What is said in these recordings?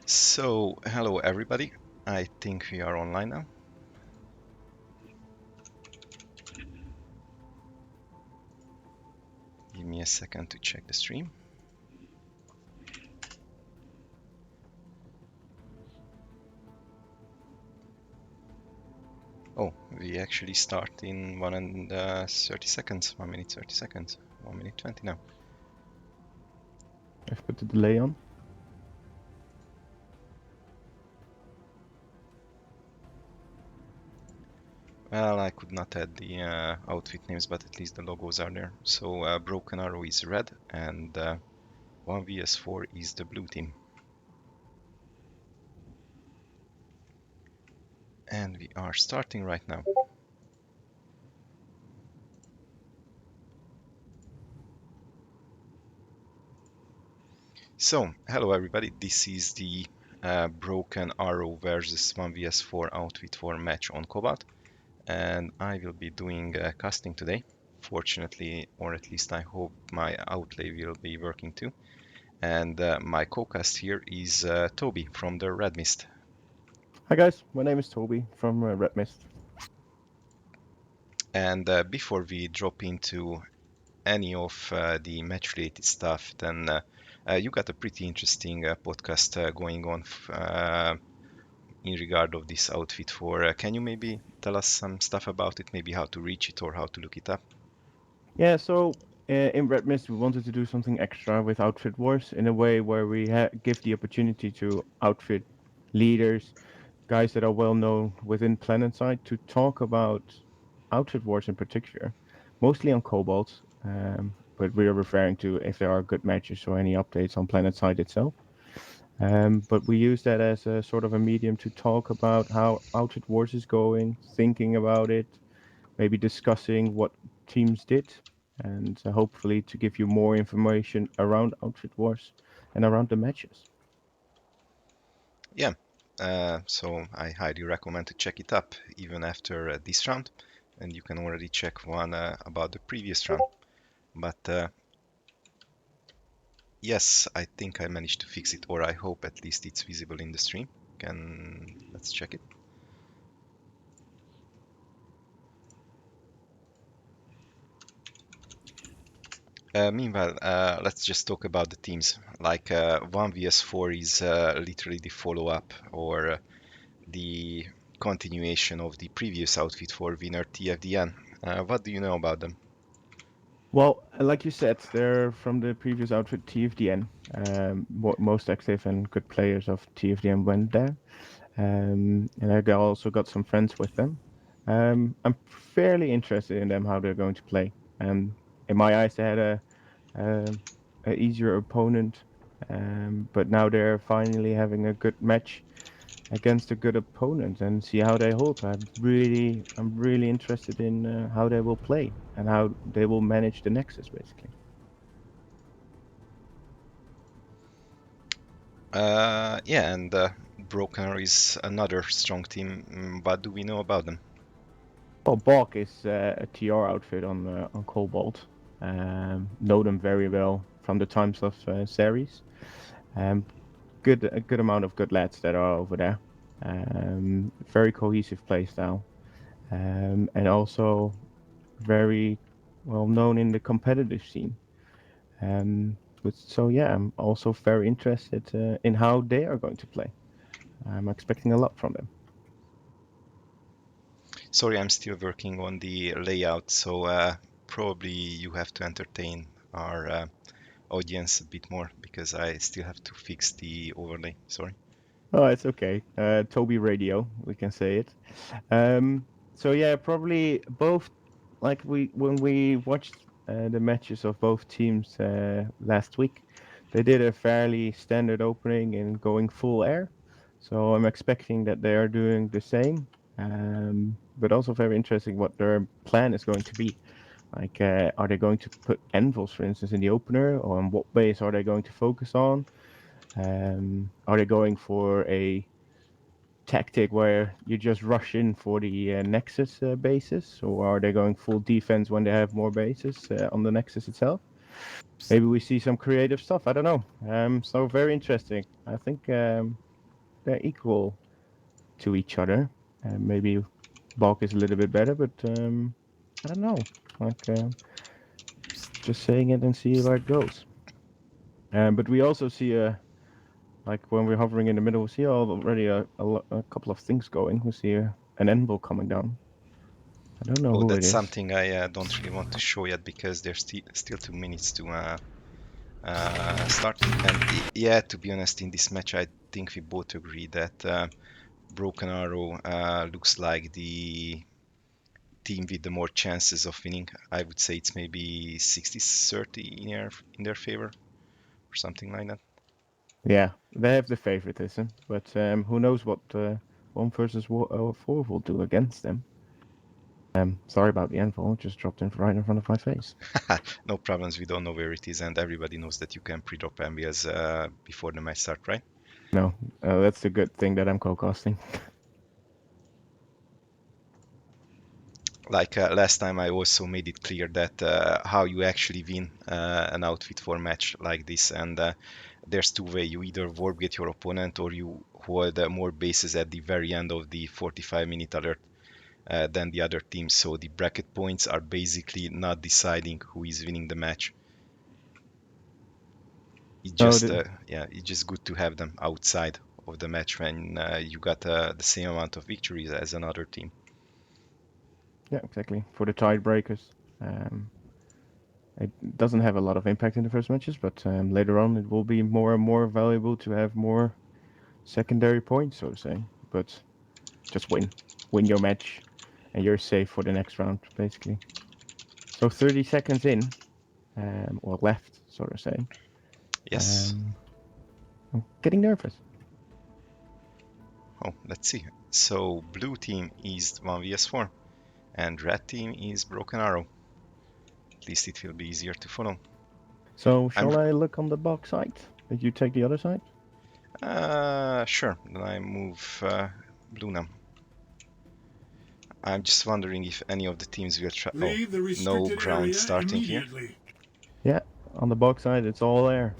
So, hello everybody. I think we are online now. Give me a second to check the stream. Oh, we actually start in 30 seconds. 1 minute 30 seconds. 1 minute 20 now. I've put the delay on. Well, I could not add the outfit names, but at least the logos are there. So, Broken Arrow is red and 1vs4 is the blue team. And we are starting right now. So, hello everybody. This is the Broken Arrow versus 1vs4 outfit for match on Cobalt. And I will be doing casting today. Fortunately, or at least I hope my outlay will be working too. And my co-cast here is Toby from the Red Mist. Hi guys, my name is Toby from Red Mist. And before we drop into any of the match-related stuff, then you got a pretty interesting podcast going on in regard of this outfit for. Can you maybe tell us some stuff about it, maybe how to reach it or how to look it up? Yeah, so in Red Mist we wanted to do something extra with Outfit Wars in a way where we give the opportunity to outfit leaders, guys that are well known within PlanetSide to talk about Outfit Wars in particular, mostly on Cobalt, but we are referring to if there are good matches or any updates on PlanetSide itself. But we use that as a sort of a medium to talk about how Outfit Wars is going, thinking about it, maybe discussing what teams did, and hopefully to give you more information around Outfit Wars and around the matches. Yeah, so I highly recommend to check it up even after this round, and you can already check one about the previous round. But yes, I think I managed to fix it, or I hope at least it's visible in the stream. Let's check it. Meanwhile, let's just talk about the teams. Like 1vs4 is literally the follow-up or the continuation of the previous outfit for winner TFDN. What do you know about them? Well, like you said, they're from the previous outfit TFDN. Most active and good players of TFDN went there, and I also got some friends with them. I'm fairly interested in them how they're going to play. In my eyes, they had um, a easier opponent, but now they're finally having a good match against a good opponent and see how they hold. I'm really interested in how they will play and how they will manage the Nexus, basically. Yeah, and Broken is another strong team. What do we know about them? Well, BAWC is a TR outfit on Cobalt. Know them very well from the times of series. Um, a good amount of good lads that are over there. Very cohesive playstyle, and also very well known in the competitive scene. So yeah, I'm also very interested in how they are going to play. I'm expecting a lot from them. Sorry, I'm still working on the layout, so probably you have to entertain our audience a bit more because I still have to fix the overlay. Sorry. Oh, it's okay. Toby Radio, we can say it. Um, so yeah, probably both. Like we when we watched the matches of both teams last week, they did a fairly standard opening and going full air. So I'm expecting that they are doing the same. But also very interesting what their plan is going to be. Like, are they going to put anvils, for instance, in the opener, or on what base are they going to focus on? Are they going for a tactic where you just rush in for the Nexus bases, or are they going full defense when they have more bases on the Nexus itself? Maybe we see some creative stuff. I don't know. So very interesting. I think. they're equal to each other. Maybe BAWC is a little bit better, but I don't know. Like just saying it and see where it goes. But we also see like when we're hovering in the middle, we see already a couple of things going. We see an anvil coming down. I don't know Oh, who it that's is. something I don't really want to show yet because there's still 2 minutes to start. And yeah, to be honest, in this match, I think we both agree that Broken Arrow looks like the team with the more chances of winning. I would say it's maybe 60-30 in their favor or something like that. Yeah, they have the favoritism, but who knows what 1 versus 4 will do against them. Sorry about the anvil, just dropped in right in front of my face. No problems. We don't know where it is, and everybody knows that you can pre-drop MBS before the match start, right? No, that's the good thing that I'm co-casting. Like last time, I also made it clear that how you actually win an outfit for match like this, and there's two way. You either warp get your opponent, or you hold more bases at the very end of the 45-minute alert than the other team. So the bracket points are basically not deciding who is winning the match. It's No, just yeah, it's just good to have them outside of the match when you got the same amount of victories as another team. yeah, exactly. For the tiebreakers, um, it doesn't have a lot of impact in the first matches, but later on it will be more and more valuable to have more secondary points, so to say. But just win your match, and you're safe for the next round, basically. So 30 seconds in, or left, so to say. Yes. Um, I'm getting nervous. Oh, let's see. So blue team is 1vs4 and red team is Broken Arrow. At least it will be easier to follow. So I'm shall I look on the box side? Did you take the other side? sure. Then I move blue now. I'm just wondering if any of the teams will try. Oh, Leave the no restricted ground area starting here. immediately. Yeah, on the box side, it's all air.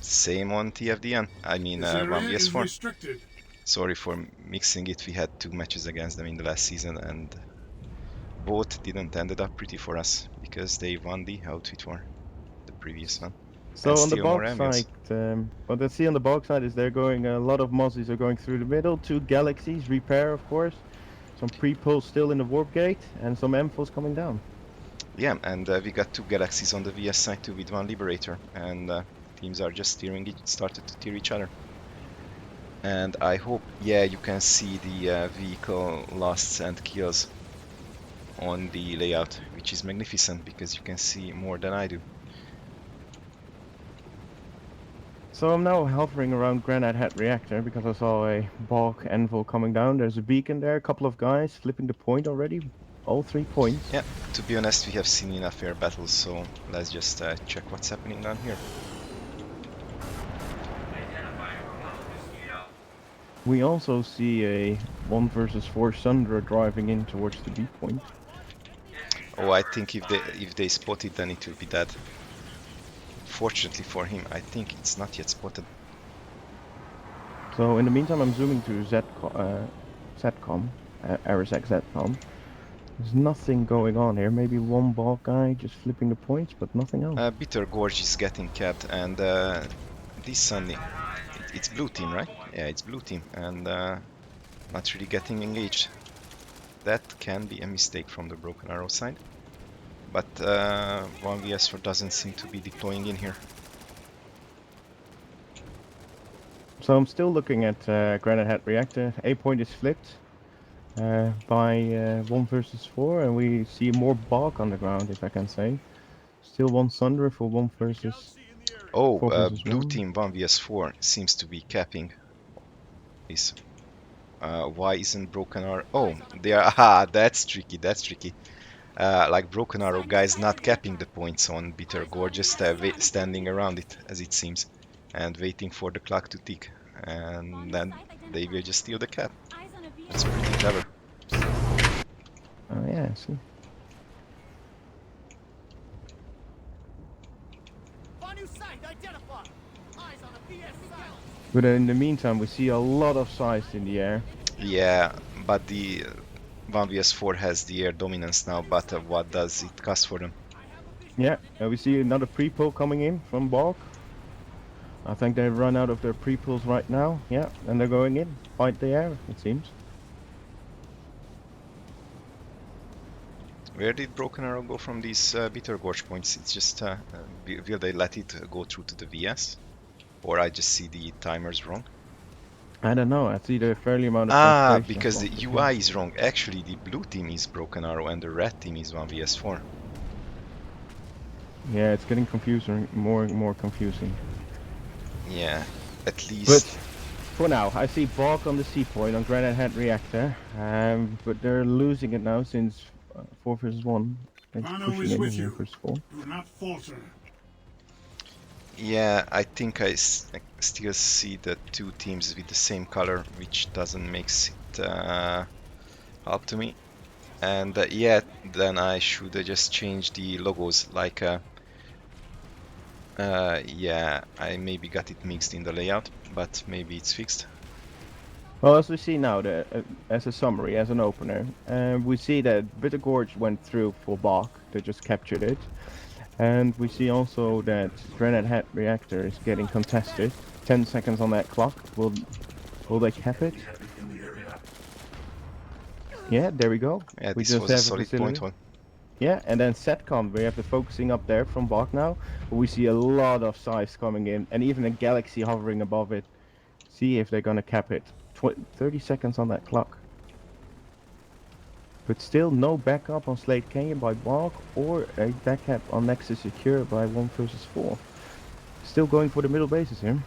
Same on TFDN. I mean This area is 1vs4. restricted. Sorry for mixing it. We had two matches against them in the last season, and both didn't ended up pretty for us because they won the outfit war, the previous one, and So on the still more box side, ambulance. what I see on the box side is they're going, a lot of Mozzies are going through the middle, 2 Galaxies, repair of course, some pre-pulls still in the warp gate, and some Amphils coming down. Yeah, and we got two galaxies on the VS side too with one Liberator, and teams are just started to tear each other. And I hope, yeah, you can see the vehicle losts and kills on the layout, which is magnificent because you can see more than I do. So I'm now hovering around Granite Hat Reactor because I saw a BAWC Anvil coming down. There's a beacon there, a couple of guys flipping the point already, all 3 points. Yeah, to be honest, we have seen enough air battles, so let's just check what's happening down here. We also see a 1 versus 4 Sundra driving in towards the B point. Oh, I think if they spot it, then it will be dead. Fortunately for him, I think it's not yet spotted. So in the meantime, I'm zooming to ZCOM, Arisec ZCOM. There's nothing going on here. Maybe one BAWC guy just flipping the points, but nothing else. Bitter Gorge is getting capped, and this Sunday, it's blue team, right? Yeah, it's blue team, and not really getting engaged. That can be a mistake from the Broken Arrow side, but 1vs4 doesn't seem to be deploying in here. So I'm still looking at Granite Hat Reactor. A point is flipped by 1 versus 4, and we see more BAWC on the ground, if I can say. Still one Sundra for 1 versus Oh, 4 versus blue 1. team 1vs4 seems to be capping this. Why isn't Broken Arrow? Oh, they are. Ah, that's tricky. That's tricky. Like Broken Arrow guys not capping the points on Bitter Gorge, just standing around it, as it seems, and waiting for the clock to tick, and then they will just steal the cap. That's pretty clever. Oh yeah, I see. On new site identified. Eyes on the BS south. But in the meantime, we see a lot of size in the air. Yeah, but the 1vs4 has the air dominance now, but what does it cost for them? Yeah, we see another pre-pull coming in from BAWC. I think they've run out of their pre-pulls right now. Yeah, and they're going in. Fight the air, it seems. Where did Broken Arrow go from these bitter gorge points? It's just, will they let it go through to the VS? Or I just see the timers wrong? I don't know. I see the fairly amount of Ah, frustration because from the the team. UI is wrong. Actually, the blue team is Broken Arrow and the red team is 1vs4. Yeah, it's getting confusing, more and more confusing. Yeah, at But least. for now, I see BAWC on the C point on Granite Head Reactor. But they're losing it now since 4 versus 1. It's Pano pushing is in with 1 you. versus 4. Do not falter. Yeah, I think I still see the two teams with the same color, which doesn't make it help to me. And yeah, then I should just change the logos. Like, yeah, I maybe got it mixed in the layout, but maybe it's fixed. Well, as we see now, as a summary, as an opener, we see that Bitter Gorge went through for BAWC. They just captured it. And we see also that Granite Head Reactor is getting contested. 10 seconds on that clock. Will they cap it? Yeah, there we go. Yeah, We this just was a have a solid point facility. hole. Yeah, and then Setcom, we have the focusing up there from BAWC now. But we see a lot of size coming in, and even a galaxy hovering above it. See if they're gonna cap it. 30 seconds on that clock. But still no backup on Slate Canyon by BAWC or a backup on Nexus Secure by 1 versus 4. Still going for the middle bases here.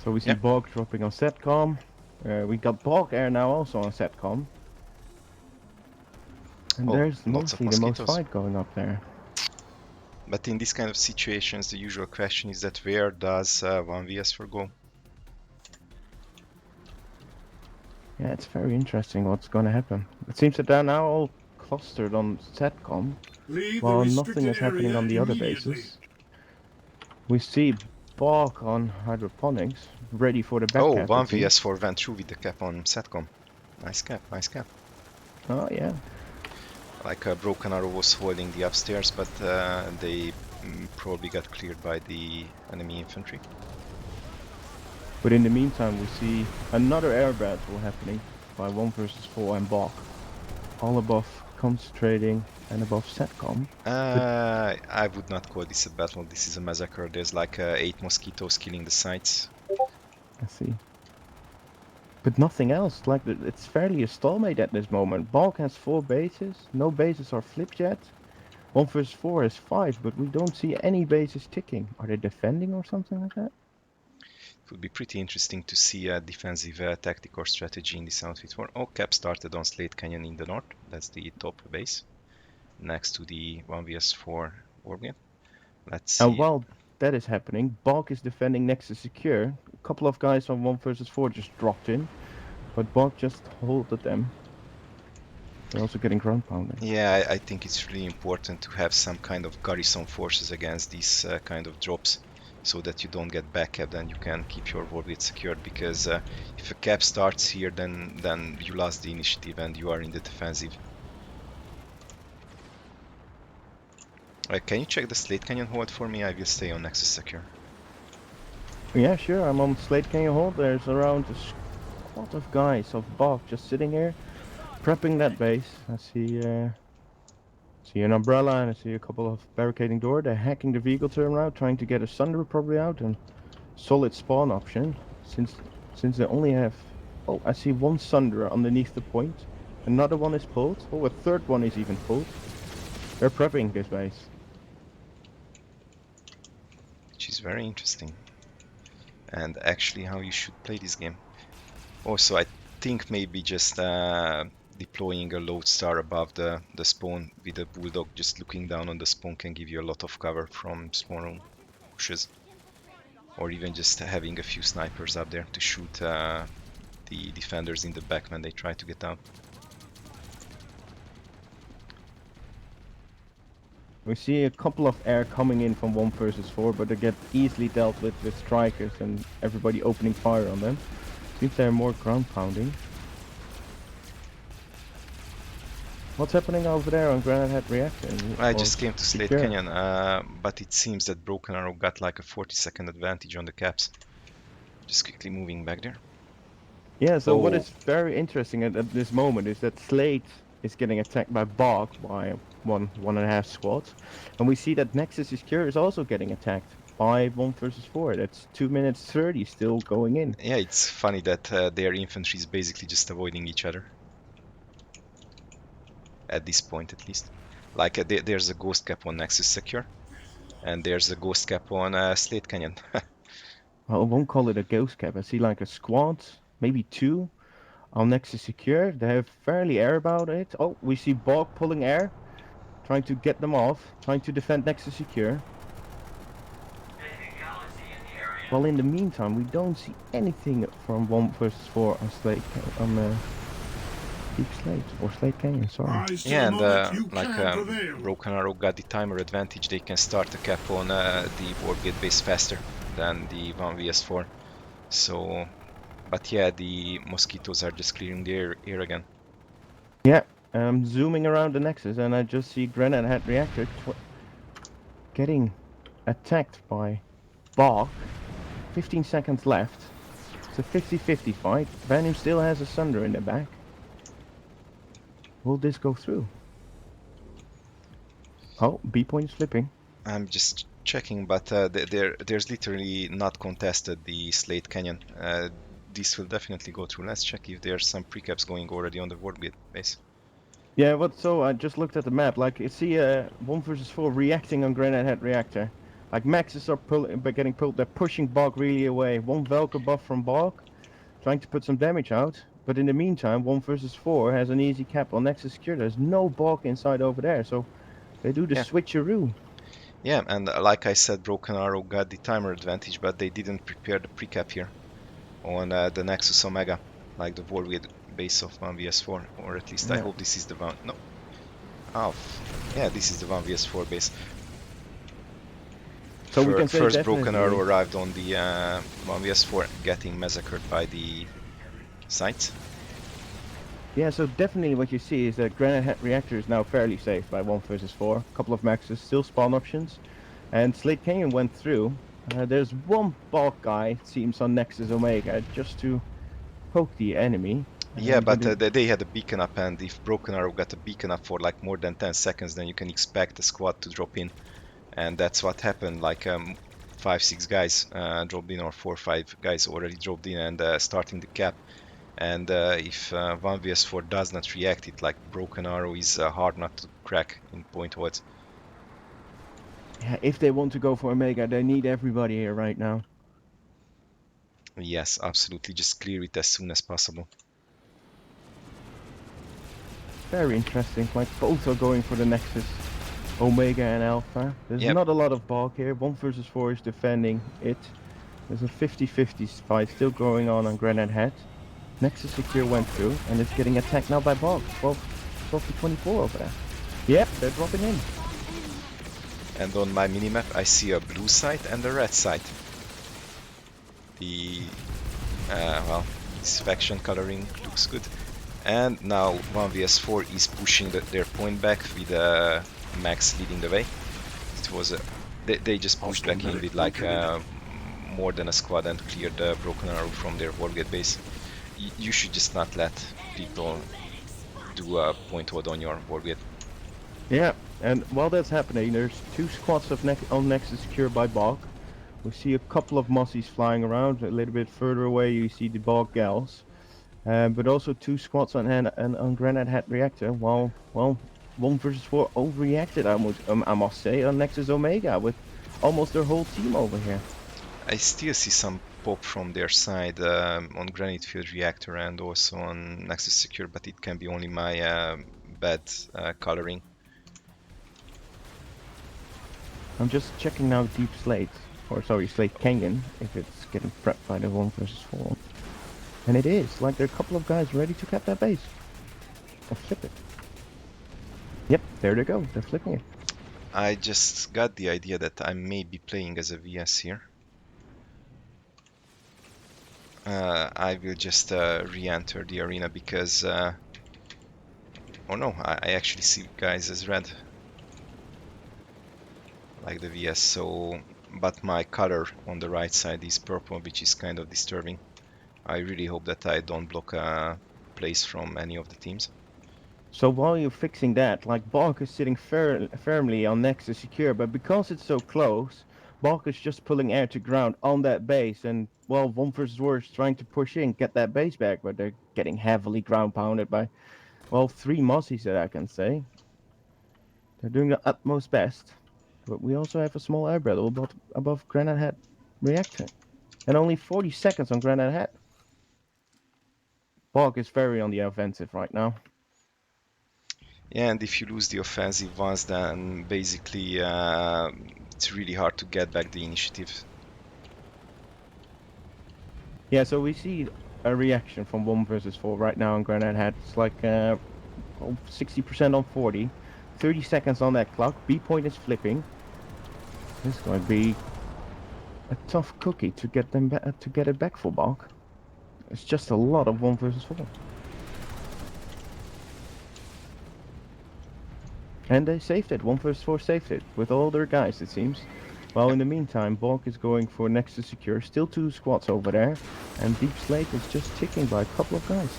So we see Yeah. BAWC dropping on Setcom. We got BAWC Air now also on Setcom. And Oh, there's lots of mostly the most mosquitoes. fight going up there. But in this kind of situations, the usual question is that where does 1vs4 go? Yeah, it's very interesting what's going to happen. It seems that they're now all clustered on Setcom, Leave the while nothing restricted is happening area on the other immediately. bases. We see BAWC on Hydroponics, ready for the back Oh, cap, it seems. 1vs4 went through with the cap on Satcom. Nice cap, nice cap. Oh, yeah. Like Broken Arrow was holding the upstairs, but they probably got cleared by the enemy infantry. But in the meantime, we see another air battle happening by 1 versus 4 and BAWC. All above concentrating and above Setcom. I would not call this a battle. This is a massacre. There's like 8 mosquitoes killing the sites. I see. But nothing else. Like it's fairly a stalemate at this moment. BAWC has 4 bases. No bases are flipped yet. 1 versus 4 has 5, but we don't see any bases ticking. Are they defending or something like that? It would be pretty interesting to see a defensive tactic or strategy in this outfit war. Oh, cap started on Slate Canyon in the north. That's the top base next to the 1vs4 Organ. Let's And see. while that is happening, BAWC is defending next to secure. A couple of guys on 1 versus 4 just dropped in, but BAWC just halted them. They're also getting ground pounding. Yeah, I think it's really important to have some kind of garrison forces against these kind of drops so that you don't get backcapped and you can keep your wargate secured, because if a cap starts here, then you lost the initiative and you are in the defensive. Can you check the Slate Canyon hold for me? I will stay on Nexus Secure. Yeah, sure, I'm on Slate Canyon Hold. There's around a squad of guys of BAWC just sitting here, prepping that base. I see an umbrella and I see a couple of barricading door. They're hacking the vehicle turnaround, trying to get a Sunder probably out and solid spawn option. Since they only have, oh, I see one Sunder underneath the point. Another one is pulled. Oh, a third one is even pulled. They're prepping this base. Which is very interesting. And actually how you should play this game. Also, I think maybe just deploying a lodestar above the spawn with a bulldog just looking down on the spawn can give you a lot of cover from spawn room pushes. Or even just having a few snipers up there to shoot the defenders in the back when they try to get out. We see a couple of air coming in from 1 versus 4, but they get easily dealt with strikers and everybody opening fire on them. Seems they're more ground pounding. What's happening over there on Granite Head Reactor? I Or just came to Slate Secure? Canyon, but it seems that Broken Arrow got like a 40-second advantage on the caps. Just quickly moving back there. Yeah, so what Oh, is very interesting at this moment is that Slate is getting attacked by BAWC by one and a half squads. And we see that Nexus Secure is also getting attacked by 1 versus 4. That's 2 minutes 30 still going in. yeah, it's funny that their infantry is basically just avoiding each other. At this point, at least. Like, there's a ghost cap on Nexus Secure, and there's a ghost cap on Slate Canyon. Well, I won't call it a ghost cap. I see like a squad, maybe 2 on Nexus Secure. They have fairly air about it. Oh, we see BAWC pulling air, trying to get them off, trying to defend Nexus Secure. Well, in the meantime, we don't see anything from 1 versus 4 on Slate, on Deep Slate, or Slate Canyon, sorry. Yeah, and Broken Arrow got the timer advantage. They can start the cap on the Wargate base faster than the 1vs4. So, but yeah, the mosquitoes are just clearing the air again. Yeah, I'm zooming around the Nexus and I just see Granite Head Reactor getting attacked by BAWC. 15 seconds left. It's a 50-50 fight. Venom still has a Sunder in the back. Will this go through? Oh, B point is flipping. I'm just checking, but there's literally not contested the Slate Canyon. This will definitely go through. Let's check if there's some precaps going already on the Wargate base. Yeah, but so I just looked at the map. Like, you see 1 versus 4 reacting on Granite Head Reactor. Like, Maxes are getting pulled. They're pushing BAWC really away. 1 Valkyr buff from BAWC, trying to put some damage out. But in the meantime, 1 versus 4 has an easy cap on Nexus Secure. There's no BAWC inside over there, so they do the switcheroo. Yeah, and like I said, Broken Arrow got the timer advantage, but they didn't prepare the precap here on the Nexus Omega, like the Wargate base of 1vs4, or at least I hope this is the one. No. Oh, yeah, this is the 1vs4 base. So we can say first Broken Arrow arrived on the 1vs4, getting massacred by the sites. Yeah, so definitely what you see is that Granite Head Reactor is now fairly safe by 1 versus 4. A couple of maxes, still spawn options. And Slate Canyon went through. There's 1 BAWC guy, it seems, on Nexus Omega, just to poke the enemy. Yeah, but they had a beacon up, and if Broken Arrow got a beacon up for like more than 10 seconds, then you can expect the squad to drop in. And that's what happened, like 5-6 guys dropped in, or 4-5 guys already dropped in and starting the cap. And if 1vs4 does not react, it like Broken Arrow is hard not to crack in point odds. Yeah, if they want to go for Omega, they need everybody here right now. Yes, absolutely, just clear it as soon as possible. Very interesting, like both are going for the Nexus Omega and Alpha. There's not a lot of BAWC here. 1 versus 4 is defending it. There's a 50-50 fight still going on Granite Head. Nexus Secure went through and it's getting attacked now by BAWC. 12 to 24 over there. Yep, they're dropping in. And on my minimap I see a blue site and a red site. The well, this faction coloring looks good. And now 1vs4 is pushing their point back with Max leading the way. It was they just pushed back in with like more than a squad and cleared the Broken Arrow from their Wargate base. You should just not let people do a point ward on your Wargate. Yeah, and while that's happening, there's 2 squads of on Nexus Secure by BAWC. We see a couple of mossies flying around. A little bit further away you see the BAWC gals. But also 2 squads on Granite Head Reactor. Well, 1 versus 4 overreacted, I must say, on Nexus Omega with almost their whole team over here. I still see some pop from their side on Granite Field Reactor and also on Nexus Secure, but it can be only my bad coloring. I'm just checking now Deep Slate, or sorry, Slate Canyon, if it's getting prepped by the 1 versus 4. And it is, like there are a couple of guys ready to cap that base. Or flip it. Yep, there they go, they're flipping it. I just got the idea that I may be playing as a VS here. I will just re-enter the arena because... oh no, I actually see guys as red. Like the VS, so... But my color on the right side is purple, which is kind of disturbing. I really hope that I don't block a place from any of the teams. So while you're fixing that, like BAWC is sitting firmly on next to secure, but because it's so close, BAWC is just pulling air to ground on that base, and well, 1 vs 4 is trying to push in, get that base back, but they're getting heavily ground pounded by, well, 3 Mossies that I can say. They're doing the utmost best, but we also have a small air battle above Granite Head reactor, and only 40 seconds on Granite Head. BAWC is very on the offensive right now. Yeah, and if you lose the offensive once, then basically it's really hard to get back the initiative. Yeah, so we see a reaction from 1 vs 4 right now on Granite Head. It's like 60% on 40, 30 seconds on that clock. B point is flipping. This is going to be a tough cookie to get them to get it back for BAWC. It's just a lot of 1 vs 4. And they saved it. 1 vs 4 saved it with all their guys, it seems. Well, in the meantime, BAWC is going for next to secure. Still 2 squads over there. And Deep Slate is just ticking by a couple of guys.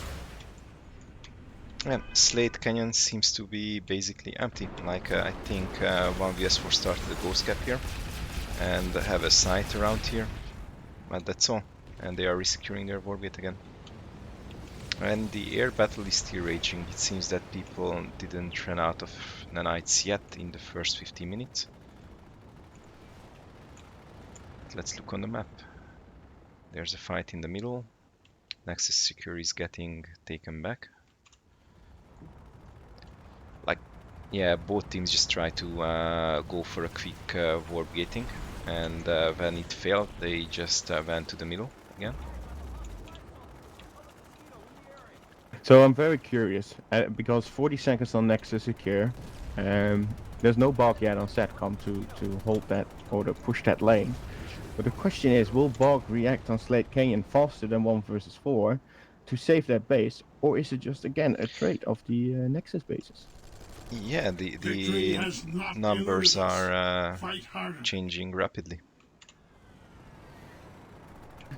And Slate Canyon seems to be basically empty. Like I think 1vs4 started a ghost cap here and have a site around here, but that's all. And they are resecuring their warbit again. And the air battle is still raging. It seems that people didn't run out of nanites yet in the first 15 minutes. Let's look on the map. There's a fight in the middle. Nexus Secure is getting taken back. Like, yeah, both teams just try to go for a quick warp gating, and when it failed, they just went to the middle again. So I'm very curious because 40 seconds on Nexus secure. There's no BAWC yet on SATCOM to hold that or to push that lane. But the question is, will BAWC react on Slate Canyon faster than 1vs 4 to save that base, or is it just again a trade of the Nexus bases? Yeah, the numbers are changing rapidly.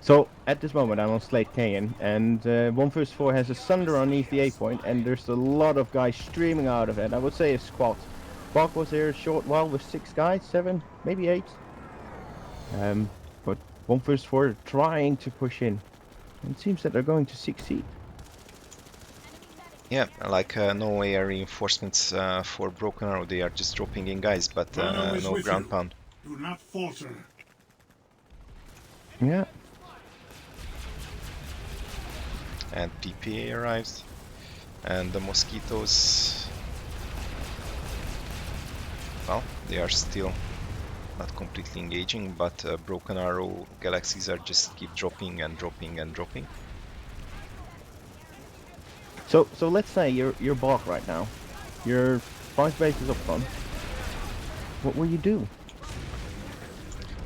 So at this moment I'm on Slate Canyon, and 1vs 4 has a Sunder underneath the A point, and there's a lot of guys streaming out of it. I would say a squad. BAWC was there a short while with 6 guys, 7, maybe 8. But 1vs 4 are trying to push in. It seems that they're going to succeed. Yeah, like no air reinforcements for Broken Arrow. They are just dropping in guys, but no ground pound. Do not falter. Yeah. And PPA arrives, and the mosquitoes, well, they are still not completely engaging, but Broken Arrow galaxies are just keep dropping and dropping and dropping. So let's say you're BAWC right now. You're 5 bases up front. What will you do?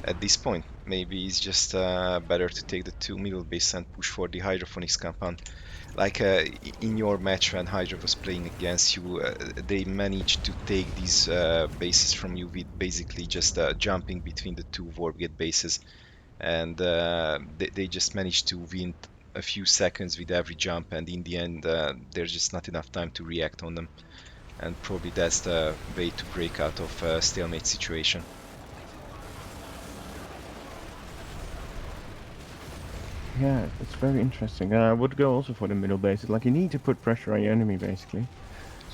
At this point, maybe it's just better to take the 2 middle base and push for the hydroponics compound. Like in your match when Hydra was playing against you, they managed to take these bases from you with basically just jumping between the 2 Wargate bases, and they just managed to win a few seconds with every jump, and in the end there's just not enough time to react on them, and probably that's the way to break out of a stalemate situation. Yeah, it's very interesting. I would go also for the middle base. Like, you need to put pressure on your enemy, basically.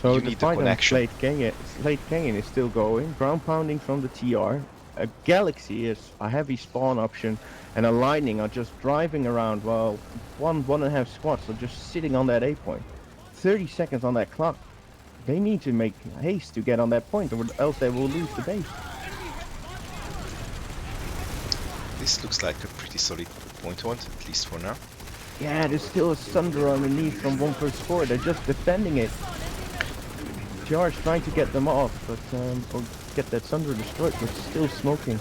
So You the need the fight on connection. Slate Canyon is still going. Ground pounding from the TR. A Galaxy is a heavy spawn option, and a Lightning are just driving around while one and a half squads are just sitting on that A point. 30 seconds on that clock. They need to make haste to get on that point, or else they will lose the base. This looks like a pretty solid point hold, at least for now. Yeah, there's still a Sunder underneath from 1vs 4. They're just defending it. TR is trying to get them off, but get that Sunder destroyed, but still smoking.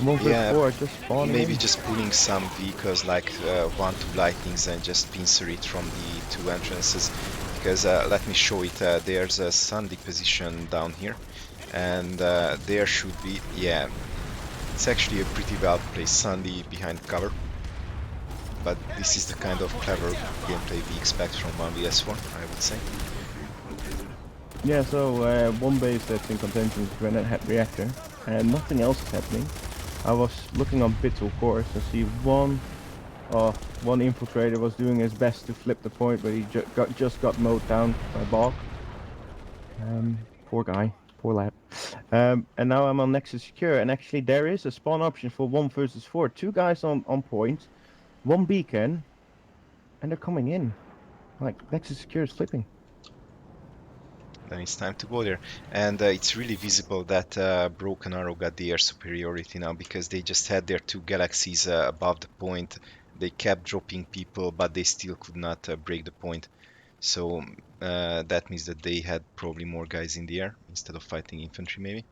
1 versus 4 are just spawning maybe in. just pulling some vehicles like 1-2 lightnings and just pincer it from the 2 entrances. Because let me show it. There's a Sandy position down here, and there should be, yeah, it's actually a pretty well placed Sandy behind cover. But this is the kind of clever gameplay we expect from 1vs4, I would say. Yeah, so one base that's in contention is Granite Hat Reactor, and nothing else is happening. I was looking on Bittle course. I see one infiltrator was doing his best to flip the point, but he just got mowed down by BAWC. Poor guy, poor lad. And now I'm on Nexus Secure, and actually there is a spawn option for 1 versus 4. 2 guys on point, 1 beacon, and they're coming in. Like, Nexus Secure is flipping. Then it's time to go there. And it's really visible that Broken Arrow got the air superiority now, because they just had their 2 galaxies above the point. They kept dropping people, but they still could not break the point. So that means that they had probably more guys in the air instead of fighting infantry, maybe.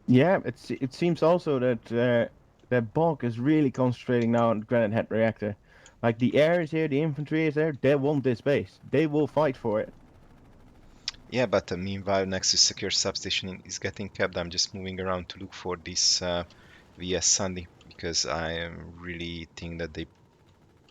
Yeah, it seems also that that BAWC is really concentrating now on Granite Head Reactor. Like, the air is here, the infantry is there, they want this base. They will fight for it. Yeah, but meanwhile, Nexus Secure Substation is getting kept. I'm just moving around to look for this VS Sandy, because I really think that they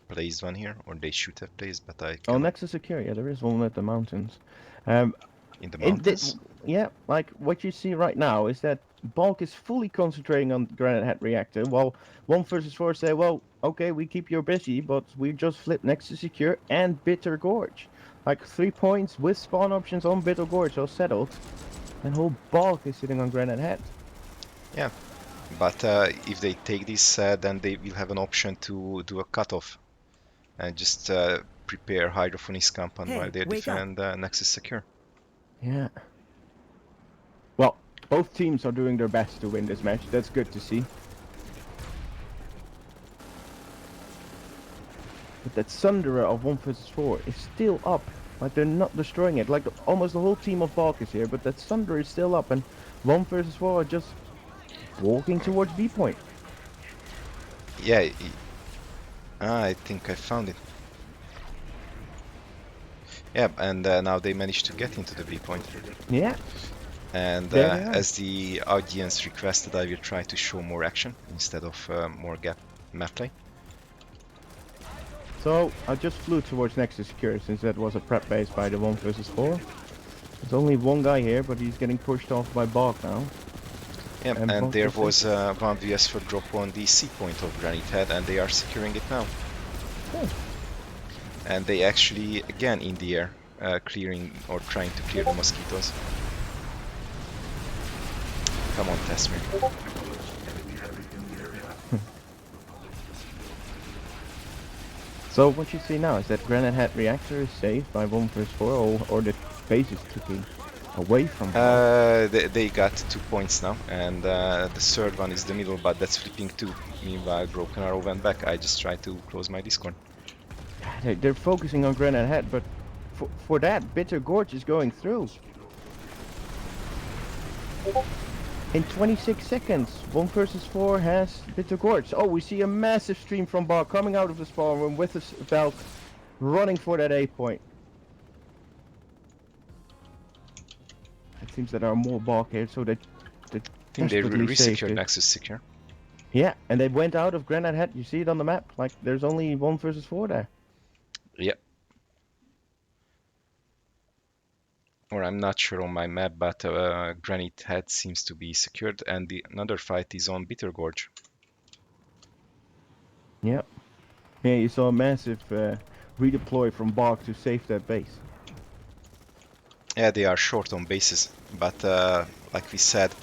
placed one here, or they should have placed, but I Oh, cannot. Nexus Secure, yeah, there is one at the mountains. Um, In the in the, mountains? yeah, like what you see right now is that BAWC is fully concentrating on Granite Head Reactor, while 1 versus 4 say, well, okay, we keep you busy, but we just flip Nexus Secure and Bitter Gorge. Like 3 points with spawn options on Bitter Gorge are settled, and whole BAWC is sitting on Granite Head. Yeah, but if they take this, then they will have an option to do a cutoff and just prepare Hydrophonics Campan while they defend Nexus Secure. Yeah. Well, both teams are doing their best to win this match. That's good to see. But that Sunderer of 1 versus 4 is still up. Like, they're not destroying it. Like, almost the whole team of BAWC is here, but that Sunderer is still up, and 1 versus 4 are just walking towards B point. Yeah, I think I found it. Yeah, and now they managed to get into the B point. Yeah. And There they are. as the audience requested, I will try to show more action instead of more map play. So, I just flew towards Nexus Secure since that was a prep base by the 1 versus 4. There's only one guy here, but he's getting pushed off by BAWC now. Yeah, and BAWC there is was 1vs for drop on the C point of Granite Head, and they are securing it now. Oh. And they actually, again in the air, clearing or trying to clear the mosquitoes. Come on, Tesmir. So what you see now is that Granite Head Reactor is saved by 1 versus 4, or the base is taken away from they got 2 points now, and the third one is the middle, but that's flipping too. Meanwhile, Broken Arrow went back. I just tried to close my Discord. They're focusing on Granite Head, but for that, Bitter Gorge is going through. In 26 seconds, 1 versus 4 has Bitter Gorge. Oh, we see a massive stream from BAWC coming out of the spawn room with his belt, running for that A point. It seems that there are more BAWC here, so they I think they desperately saved resecured it. Nexus Secure. Yeah, and they went out of Granite Head. You see it on the map. Like, there's only 1 versus 4 there. Yep. Or I'm not sure on my map, but Granite Head seems to be secured, and another fight is on Bitter Gorge. Yep. Yeah, you saw a massive redeploy from BAWC to save that base. Yeah, they are short on bases, but like we said,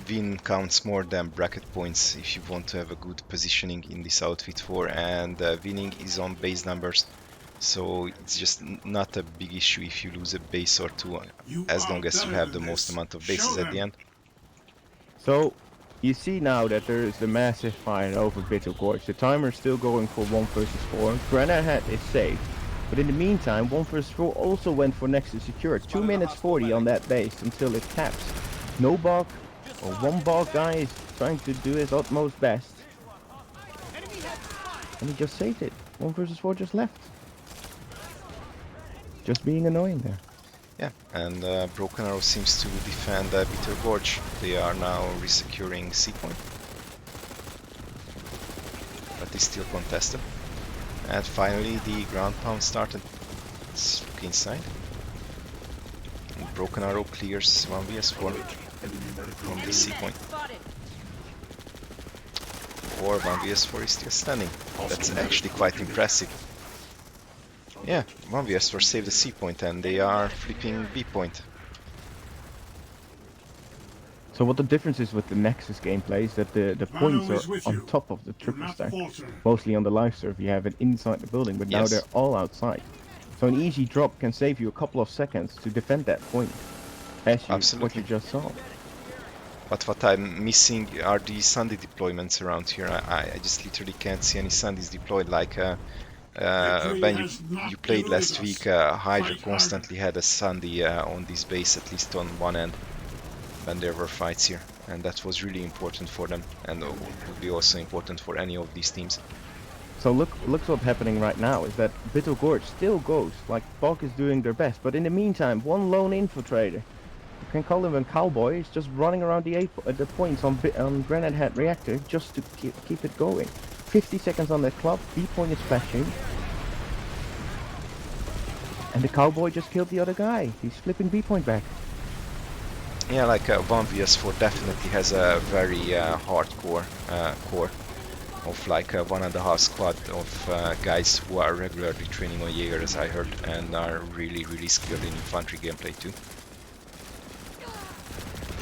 win counts more than bracket points if you want to have a good positioning in this outfit 4, and winning is on base numbers. So it's just not a big issue if you lose a base or two, as long as you have the most amount of bases at the end. So, you see now that there is a massive fight over Bitter Gorge. The timer is still going for 1 versus 4. Granite Head is safe. But in the meantime, 1 versus 4 also went for Nexus Secure. 2 minutes 40 on that base until it taps. No bug, or one bug guy is trying to do his utmost best. And he just saved it. 1 versus 4 just left. Just being annoying there. Yeah, and Broken Arrow seems to defend Bitter Gorge. They are now resecuring C point. But it's still contested. And finally the ground pound started. Let's look inside. And Broken Arrow clears 1vs4 from the C point. Or 1vs4 is still standing. That's actually quite impressive. Yeah, 1vs4 saved the C point and they are flipping B point. So what the difference is with the Nexus gameplay is that the points are on top of the triple stack. Mostly on the live serve you have it inside the building, but now they're all outside. So an easy drop can save you a couple of seconds to defend that point, as what you just saw. But what I'm missing are the Sunday deployments around here. I just literally can't see any Sundays deployed. Like when you played last week, Hydra constantly had a Sunday on this base, at least on one end, when there were fights here. And that was really important for them, and would be also important for any of these teams. So look what's happening right now is that Bitter Gorge still goes, like BAWC is doing their best, but in the meantime, one lone infiltrator, you can call him a cowboy, is just running around the points on Granite Head Reactor just to keep it going. 50 seconds on that clock, B point is flashing. And the cowboy just killed the other guy, he's flipping B point back. Yeah, like 1vs4 definitely has a very hardcore core of like 1.5 squad of guys who are regularly training on Jaeger, as I heard, and are really skilled in infantry gameplay too.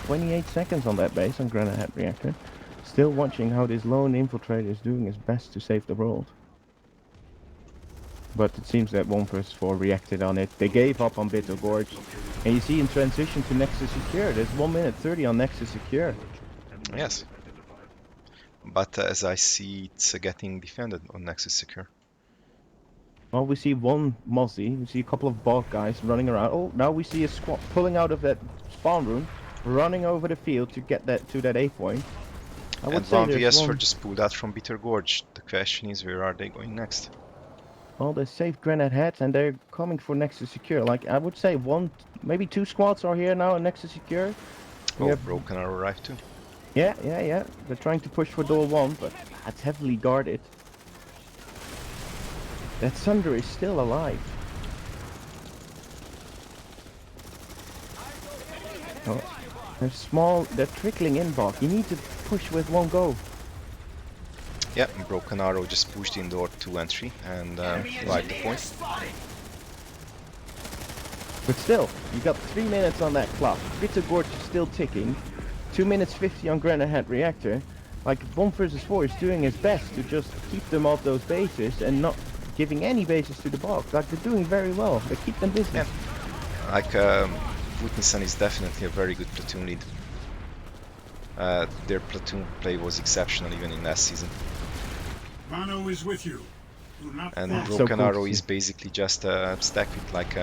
28 seconds on that base on Granite Head Reactor. Still watching how this lone infiltrator is doing his best to save the world. But it seems that 1 versus 4 reacted on it. They gave up on Bitter Gorge. And you see in transition to Nexus Secure, there's 1 minute 30 on Nexus Secure. Yes. But as I see, it's getting defended on Nexus Secure. Well, we see one Mozzie, we see a couple of BAWC guys running around. Oh, now we see a squad pulling out of that spawn room, running over the field to get that to that A point. And 1vs4 just pulled out from Bitter Gorge. The question is, where are they going next? Well, they saved Granite Heads and they're coming for Nexus Secure. Like, I would say maybe 2 squads are here now in Nexus Secure. Oh, Broken Arrow arrived too. Yeah. They're trying to push for door 1, but it's heavily guarded. That Sunder is still alive. Oh, they're trickling in, BAWC. You need to push with 1 go. Yeah, Broken Arrow just pushed in door 2 and 3 and wiped the point. But still, you got 3 minutes on that clock. Bitter Gorge is still ticking. 2 minutes 50 on Granite Head Reactor. Like 1 versus 4 is doing his best to just keep them off those bases and not giving any bases to the BAWC. Like, they're doing very well. They keep them busy. Yeah. Like Witnesson is definitely a very good platoon lead. Their platoon play was exceptional even in last season. Mano is with you. And Broken Arrow is basically just a stack with like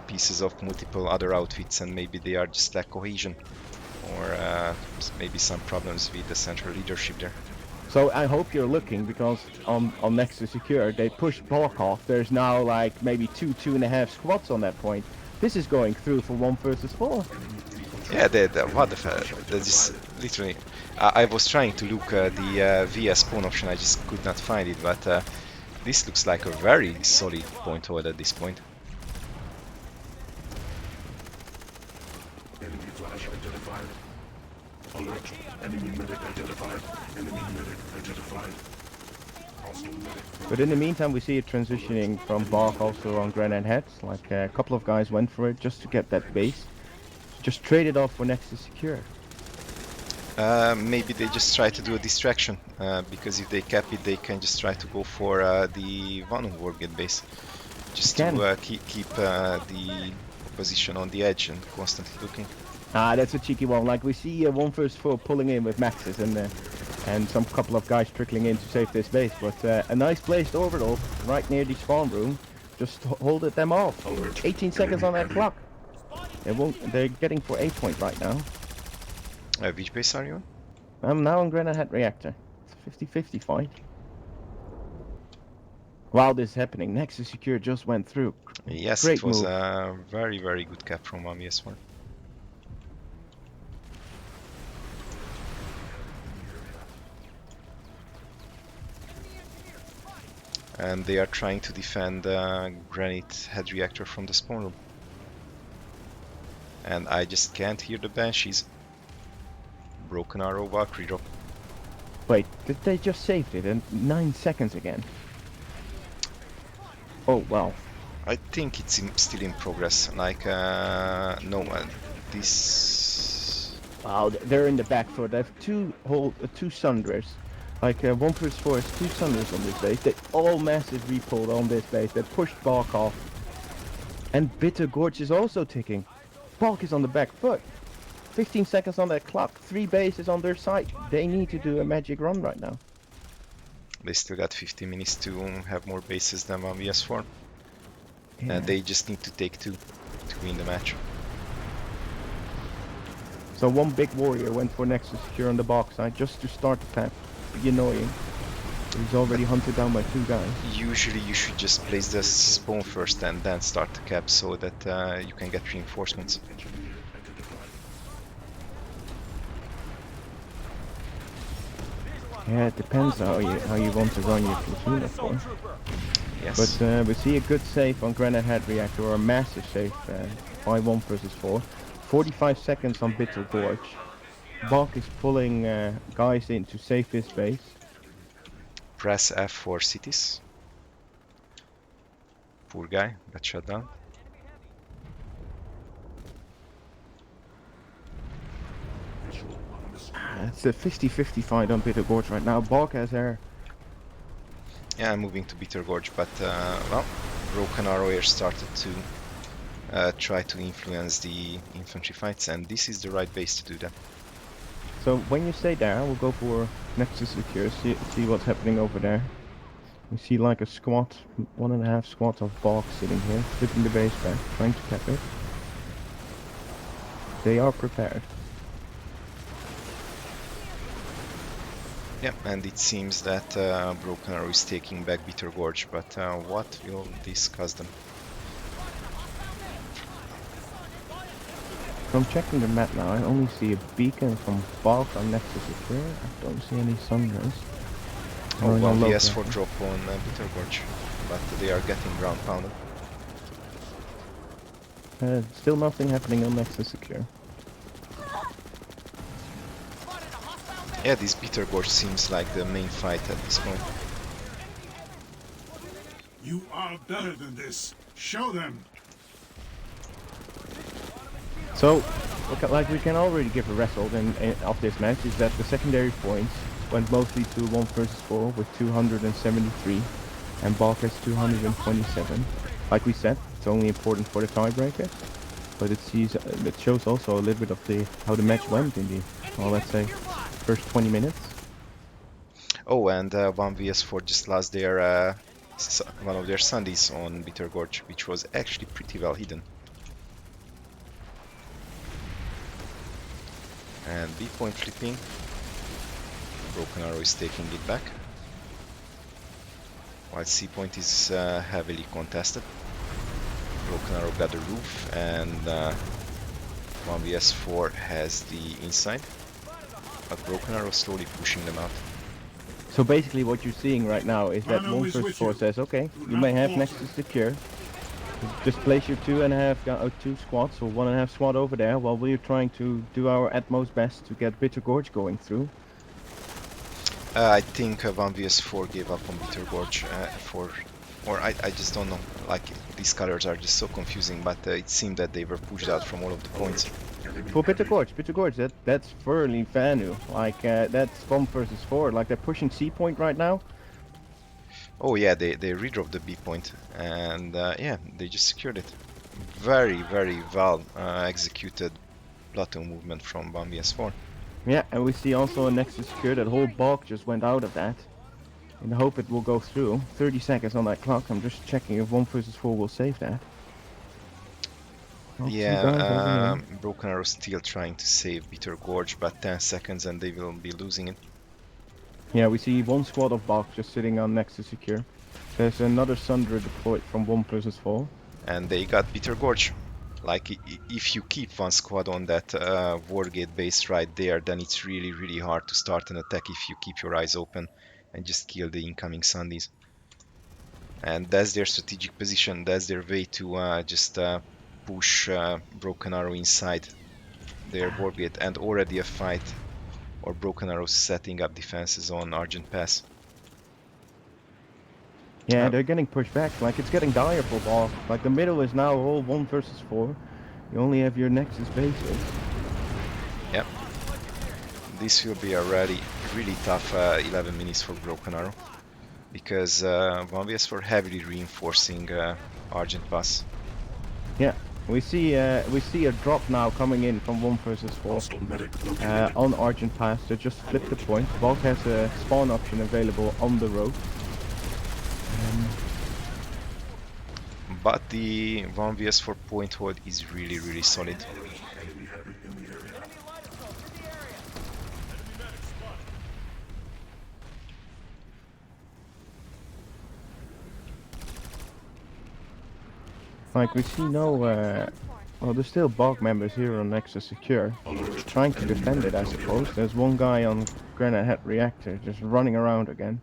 pieces of multiple other outfits, and maybe they are just lack cohesion, or maybe some problems with the central leadership there. So I hope you're looking, because on Nexus Secure they pushed BAWC off. There's now like maybe 2.5 squads on that point. This is going through for 1 versus 4. Yeah, what the fuck? That is literally. I was trying to look the VS spawn option, I just could not find it, but this looks like a very solid point hold at this point. Enemy flash identified. Alert. Enemy medic identified. Enemy medic identified. Hostile medic. But in the meantime, we see it transitioning from BAWC also on Granite Heads. Like a couple of guys went for it just to get that base. Just trade it off for Nexus Secure. Maybe they just try to do a distraction, because if they cap it, they can just try to go for the Vandenborg base, just to keep the opposition on the edge and constantly looking. Ah, that's a cheeky one. Like we see 1 versus 4 pulling in with Maxes and some couple of guys trickling in to save this base. But a nice placed orbital right near the spawn room. just hold it them off. Alert. 18 seconds on that Enemy clock. They won't. They're getting for A point right now. Which base are you on? I'm now on Granite Head Reactor. It's a 50-50 fight. While this is happening, Nexus Secure just went through. Yes, Great it was move. a very, very good cap from 1vs1. And they are trying to defend Granite Head Reactor from the spawn room. And I just can't hear the Banshees. Broken Arrow, Valkyrie drop. Wait, did they just saved it in 9 seconds again? Oh, wow. I think it's still in progress. Like, no, this... Wow, they're in the back foot. They have two Sunders. Like 1/4 is 2 Sunders on this base. They all massive repulled on this base. They pushed BAWC off. And Bitter Gorge is also ticking. BAWC is on the back foot. 15 seconds on that clock. 3 bases on their side. They need to do a magic run right now. They still got 50 minutes to have more bases than 1vs4. Yeah. They just need to take 2 to win the match. So one big warrior went for Nexus Secure on the box side just to start the pack. Be annoying. He's already hunted down by 2 guys. Usually you should just place the spawn first and then start the cap so that you can get reinforcements. Yeah, it depends how you want to run your platoon, of course. Yes. But we see a good save on Granite Head Reactor, or a massive save by 1/4. 45 seconds on Bitter Gorge. BAWC is pulling guys in to save his base. Press F for cities. Poor guy, got shut down. It's a 50-50 fight on Bitter Gorge right now. BAWC has air. Yeah, I'm moving to Bitter Gorge, but well, Broken Arrow here started to try to influence the infantry fights, and this is the right base to do that. So when you stay there, we'll go for Nexus Secure, see what's happening over there. We see like a squad, 1.5 squad of BAWC sitting here, flipping the base back, trying to cap it. They are prepared. Yeah, and it seems that Broken Arrow is taking back Bitter Gorge, but what will this cost them? From checking the map now, I only see a beacon from BAWC on Nexus Secure. I don't see any Sunders. Oh, no, 1vs4 drop on Bitter Gorge, but they are getting ground pounded. Still nothing happening on Nexus Secure. Yeah, this Bitter Gorge seems like the main fight at this point. You are better than this. Show them. So, like we can already give a result of this match is that the secondary points went mostly to 1/4 with 273, and BAWC has 227. Like we said, it's only important for the tiebreaker, but it shows also a little bit of how the match went in the, well, let's say, first 20 minutes. Oh, and 1vs4 just lost their one of their Sundays on Bitter Gorge, which was actually pretty well hidden. And B point flipping. Broken Arrow is taking it back, while C point is heavily contested. Broken Arrow got the roof, and 1vs4 has the inside, but Broken Arrow slowly pushing them out. So basically what you're seeing right now is that 1/4 says, okay, you may have Nexus Secure. Just place your 2 squads, or 1.5 squad over there, while we're trying to do our utmost best to get Bitter Gorge going through. I think 1vs4 gave up on Bitter Gorge or I just don't know. Like, these colors are just so confusing, but it seemed that they were pushed out from all of the points. For Bitter Gorge, that's fairly value. Like that's 1/4. Like they're pushing C point right now. Oh yeah, they redropped the B point, and yeah, they just secured it. Very, very well executed platoon movement from 1vs4. Yeah, and we see also a Nexus Secure that whole BAWC just went out of that. in the hope it will go through. 30 seconds on that clock. I'm just checking if 1 versus 4 will save that. Oh, two guys over Yeah, here. Broken Arrow still trying to save Bitter Gorge, but 10 seconds and they will be losing it. Yeah, we see one squad of BAWC just sitting on next to secure. There's another Sunder deployed from 1 versus 4. And they got Bitter Gorge. Like, if you keep one squad on that Wargate base right there, then it's really, really hard to start an attack if you keep your eyes open and just kill the incoming Sundies. And that's their strategic position, that's their way to just push Broken Arrow inside their Wargate, and already a fight or Broken Arrow setting up defenses on Argent Pass. Yeah, they're getting pushed back. Like, it's getting dire for BAWC. Like, the middle is now all 1 versus 4. You only have your Nexus bases. Yep. This will be a really tough 11 minutes for Broken Arrow, because 1vs4 heavily reinforcing Argent Pass. Yeah, we see a drop now coming in from 1 versus 4 Hostile medic located. on Argent Pass. They just flipped the point. BAWC has a spawn option available on the road. But the 1vs4 point hold is really solid. Enemy heavy in the area. Like, we see no, well, there's still BAWC members here on Nexus Secure, Alert. trying to defend it, I suppose. There's one guy on Granite Head Reactor just running around again.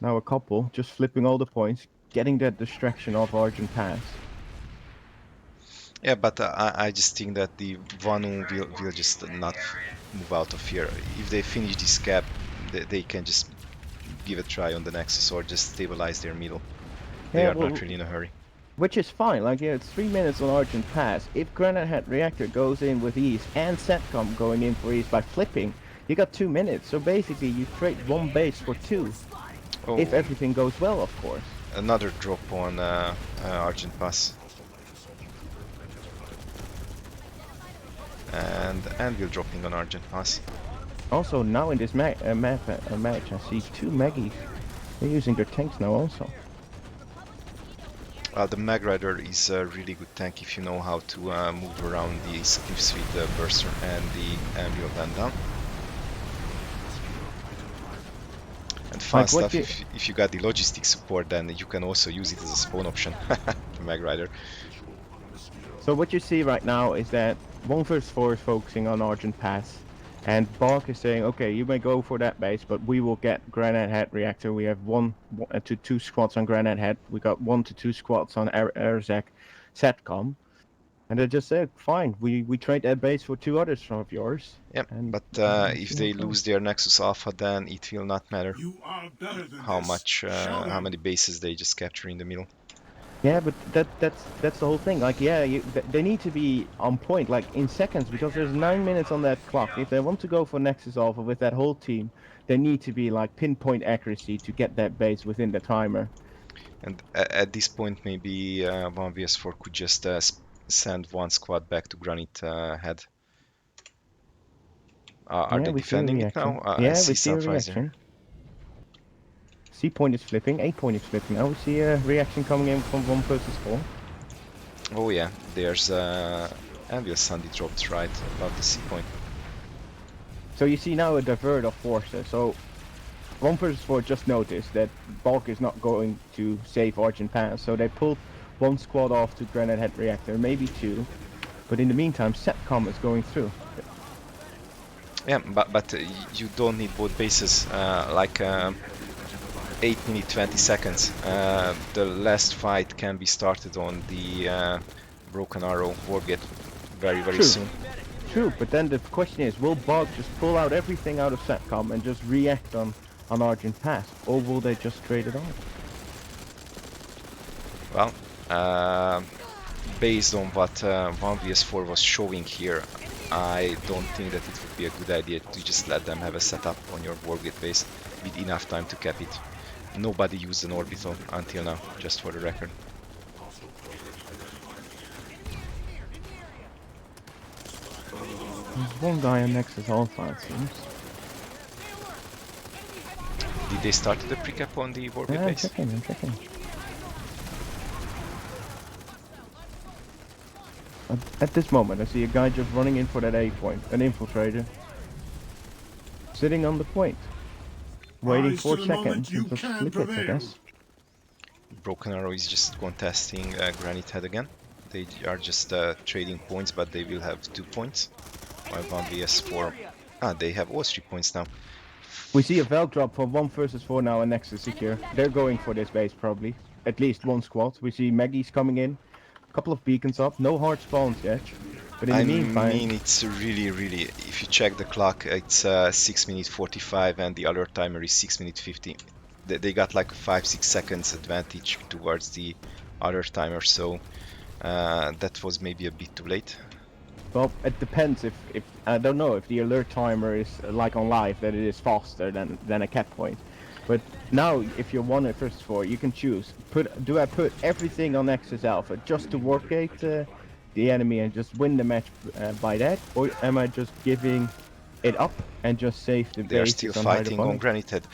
Now a couple, just flipping all the points, getting that distraction off Argent Pass. Yeah, but I just think that the Vanu will just not move out of here. If they finish this cap, they can just give a try on the Nexus or just stabilize their middle. They Yeah, are well, not really in a hurry. which is fine, like, yeah, it's 3 minutes on Argent Pass. If Granite Head Reactor goes in with ease and Setcom going in for ease by flipping, you got 2 minutes. So basically you trade 1 base for 2. Oh, If everything goes well, of course. another drop on Argent Pass. And Anvil dropping on Argent Pass. Also, now in this match, I see 2 Maggies. They're using their tanks now also. The Mag Rider is a really good tank if you know how to move around these cliffs with the Burster and the Anvil Van down. And fun Like, what stuff, if you got the logistic support, then you can also use it as a spawn option, the Mag Rider. So what you see right now is that 1 versus 4 is focusing on Argent Pass. And BAWC is saying, okay, you may go for that base, but we will get Granite Head Reactor. We have 1 to 2 squads on Granite Head. We got 1 to 2 squads on Erzak Satcom. And they just said, fine, we trade that base for 2 others of yours. Yep, And but if see they what's going. lose their Nexus Alpha, then it will not matter You are better than how this. much, Show how them. many bases they just capture in the middle. Yeah, but that's the whole thing. Like, yeah, they need to be on point, like in seconds, because there's 9 minutes on that clock. If they want to go for Nexus Alpha with that whole team, they need to be like pinpoint accuracy to get that base within the timer. And at this point, maybe 1vs4 could just send 1 squad back to Granite Head. Are Yeah, they we see a defending it reaction. now? I Yeah, see we see a Sunfires there. reaction. C point is flipping, A point is flipping. Now we see a reaction coming in from 1 versus 4. Oh yeah, there's Anvil Sandy dropped right above the C point. So you see now a divert of forces. So 1 versus 4 just noticed that BAWC is not going to save Argent Pass, so they pulled 1 squad off to Granite Head Reactor, maybe 2. But in the meantime, Setcom is going through. Yeah, but you don't need both bases. Like 8 minutes 20 seconds. The last fight can be started on the Broken Arrow Wargate very True. soon. True, but then the question is, will BAWC just pull out everything out of Setcom and just react on Argent Pass, or will they just trade it on? Well, based on what 1vs4 was showing here, I don't think that it would be a good idea to just let them have a setup on your Wargate base with enough time to cap it. Nobody used an orbital until now, just for the record. There's one guy on Nexus Alpha, it seems. Did they start the precap on the Wargate I'm base? checking, I'm checking. At this moment, I see a guy just running in for that A point, an infiltrator. Sitting on the point. Waiting Rise 4 to the moment seconds you and just can flip it, I prevail. guess. Broken Arrow is just contesting Granite Head again. They are just trading points, but they will have 2 points. While 1vs4... Ah, they have all 3 points now. We see a Valk drop for 1 versus 4 now and Nexus secure. They're going for this base probably. At least one squad. We see Maggie's coming in. A couple of beacons up. No hard spawns yet. But in the I meantime... mean, it's really... If you check the clock, it's 6 minutes 45 and the alert timer is 6 minutes 50. They got like a 5-6 seconds advantage towards the alert timer, so that was maybe a bit too late. Well, it depends if I don't know if the alert timer is like on live that it is faster than a cap point. But now if you're 1 versus 4, you can choose. Do I put everything on Nexus Alpha just to wargate the enemy and just win the match by that, or am I just giving it up and just save the They are still bases on fighting on hydroponics? Granite Head.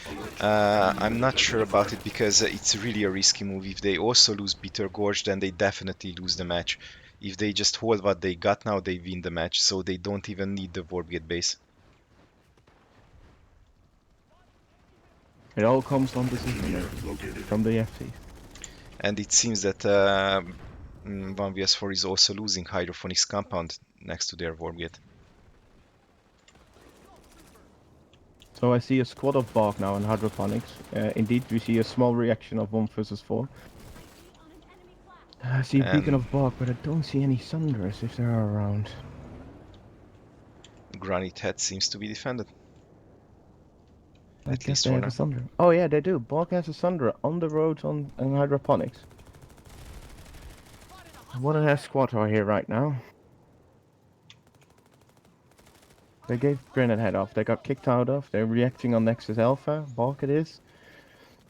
I'm not sure about it because it's really a risky move. If they also lose Bitter Gorge, then they definitely lose the match. If they just hold what they got now, they win the match, so they don't even need the Wargate base. It all comes on decision from the FC. And it seems that 1vs4 is also losing Hydroponics Compound next to their Wargate. So I see a squad of BAWC now in hydroponics. Indeed, we see a small reaction of 1 versus 4. I see a beacon of BAWC, but I don't see any Sunderers if they are around. Granite Head seems to be defended. I At guess least they for have now. a Sunderer. Oh yeah, they do. BAWC has a Sunderer on the roads on hydroponics. 1.5 squad are here right now. They gave Granite Head off. They got kicked out of. They're reacting on Nexus Alpha. BAWC it is.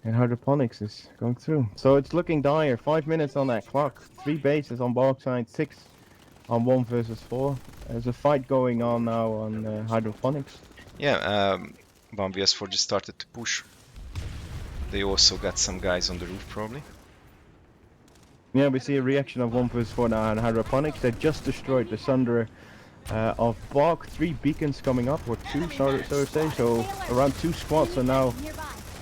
And hydroponics is going through. So it's looking dire. 5 minutes on that clock. 3 bases on BAWC side. 6 on 1 versus 4. There's a fight going on now on hydroponics. Yeah, 1vs4 just started to push. They also got some guys on the roof probably. Yeah, we see a reaction of 1 versus 4 now on hydroponics. They just destroyed the Sunderer of BAWC. 3 beacons coming up, or 2, so to say. So around 2 squads are now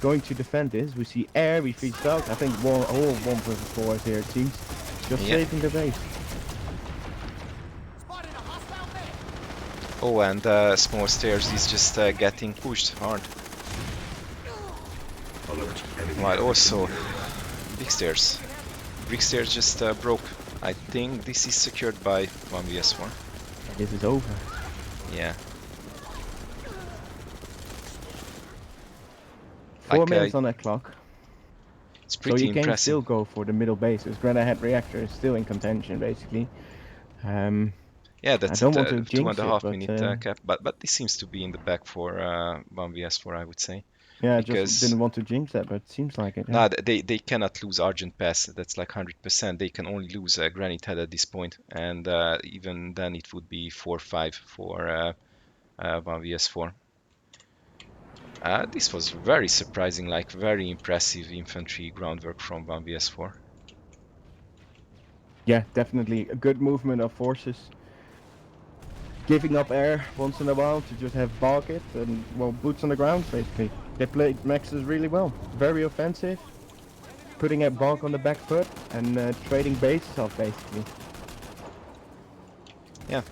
going to defend this. We see air, we see south. I think all 1 versus 4 is here, it seems. Just saving the base. Oh, and small stairs is just getting pushed hard. While also big stairs. Big stairs just broke. I think this is secured by 1vs1. This is over. Yeah. 4 minutes on that clock. It's pretty so you can impressive. still go for the middle bases. Granite Head Reactor is still in contention, basically. Yeah, that's I don't a want to jinx 2.5 it, minute cap, but this seems to be in the back for 1vs4, I would say. Yeah, I because just didn't want to jinx that, but it seems like it. Yeah. nah, they cannot lose Argent Pass. That's like 100%. They can only lose Granite Head at this point, and even then it would be 4-5 for 1vs4. This was very surprising, like very impressive infantry groundwork from 1vs4. Yeah, definitely a good movement of forces. Giving up air once in a while to just have BAWC it and, well, boots on the ground, basically. They played Maxes really well. Very offensive. Putting a BAWC on the back foot and trading bases off, basically. Yeah.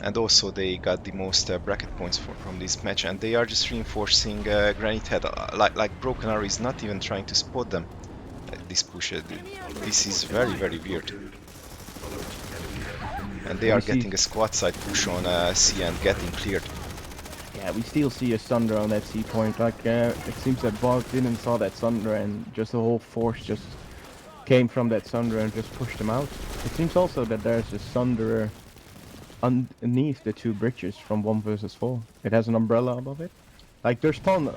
And also they got the most bracket points from this match, and they are just reinforcing Granite Head. Like Broken Arrow is not even trying to spot them. This push, this is very weird. And they are getting a squad side push on C and getting cleared. Yeah, we still see a Sunder on that C point. Like it seems that BAWC didn't saw that Sunder, and just the whole force just came from that Sunder and just pushed them out. It seems also that there's a Sunder underneath the 2 bridges from 1 versus 4. It has an umbrella above it. like their spawn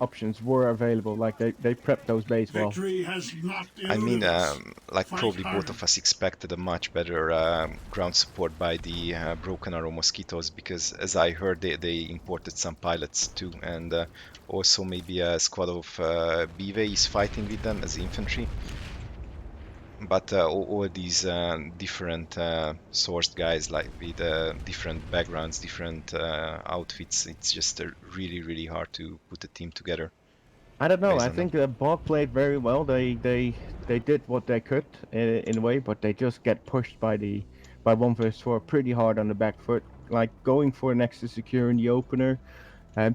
options were available. Like they prepped those bays well. Victory has not I mean, eluded us. like Fight probably hard. both of us expected a much better ground support by the Broken Arrow Mosquitoes, because as I heard, they imported some pilots too, and also maybe a squad of BAWC is fighting with them as infantry. But all these different sourced guys, like with different backgrounds, different outfits, it's just really, really hard to put a team together I don't know. based I on them. think BAWC played very well. They did what they could in a way, but they just get pushed by 1 vs 4 pretty hard on the back foot. Like going for next to secure in the opener,